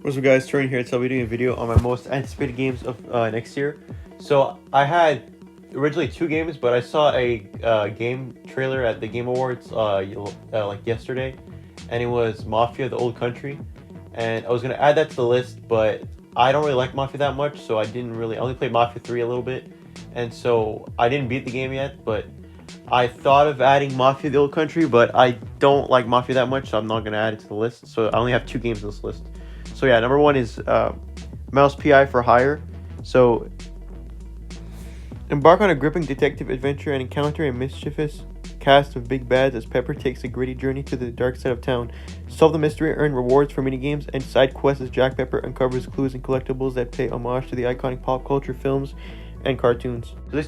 What's up guys, Turing here. So I'll be doing a video on my most anticipated games of next year. So I had originally two games, but I saw a game trailer at the Game Awards like yesterday, and it was Mafia: The Old Country, and I was gonna add that to the list, but I don't really like Mafia that much, so I only played Mafia 3 a little bit, and so I didn't beat the game yet, but I thought of adding Mafia: The Old Country, but I don't like Mafia that much, so I'm not gonna add it to the list. So I only have two games on this list. So yeah, number one is Mouse PI for Hire. So embark on a gripping detective adventure and encounter a mischievous cast of big bads as Pepper takes a gritty journey to the dark side of town. Solve the mystery, earn rewards for minigames, and side quests as Jack Pepper uncovers clues and collectibles that pay homage to the iconic pop culture films and cartoons. So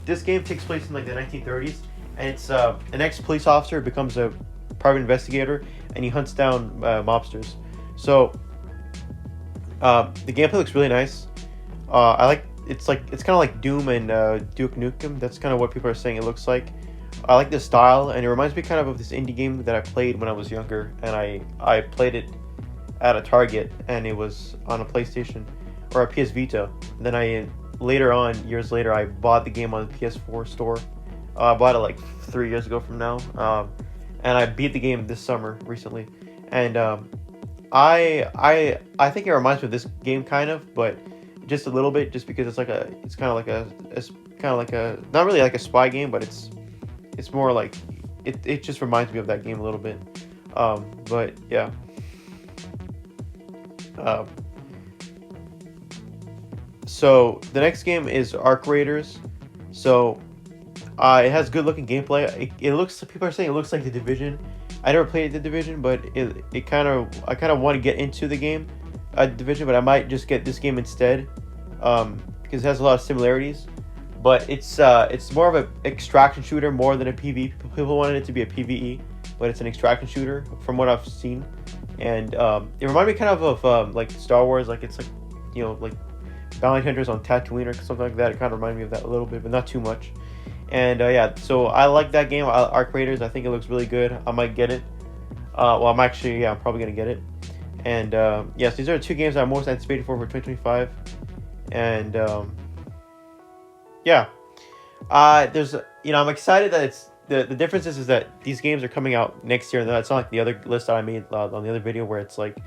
this game takes place in like the 1930s, and it's an ex-police officer becomes a private investigator, and he hunts down mobsters. So the gameplay looks really nice. I like it's kind of like Doom and Duke Nukem. That's kind of what people are saying it looks like. I like the style, and it reminds me kind of this indie game that I played when I was younger, and I played it at a Target, and it was on a PlayStation or a PS Vita. And then years later, I bought the game on the PS4 store. I bought it like 3 years ago from now, and I beat the game this summer recently, and I think it reminds me of this game kind of, but just a little bit, just because it's kind of like a not really like a spy game, but it's more like it just reminds me of that game a little bit. But yeah. So the next game is Arc Raiders. So it has good looking gameplay. It looks, people are saying it looks like The Division. I never played The Division, but I kind of want to get into the game, Division, but I might just get this game instead, because it has a lot of similarities. But it's more of an extraction shooter more than a PvE. People wanted it to be a PvE, but it's an extraction shooter from what I've seen, and it reminded me kind of like Star Wars, like it's like like Bounty Hunters on Tatooine or something like that. It kind of reminded me of that a little bit, but not too much. And yeah, so I like that game, Arc Raiders. I think it looks really good. I might get it. Well, I'm probably gonna get it. And yes, these are two games I'm most anticipated for 2025. And yeah, there's I'm excited that it's the difference is that these games are coming out next year. And it's not like the other list that I made on the other video where it's like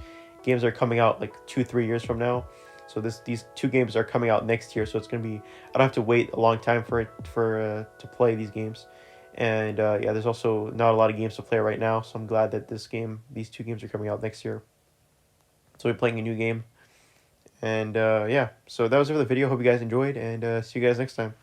games are coming out like 2-3 years from now. So these two games are coming out next year, so it's gonna be, I don't have to wait a long time to play these games, and yeah, there's also not a lot of games to play right now, so I'm glad that these two games are coming out next year. So we're playing a new game, and yeah, so that was it for the video. Hope you guys enjoyed, and see you guys next time.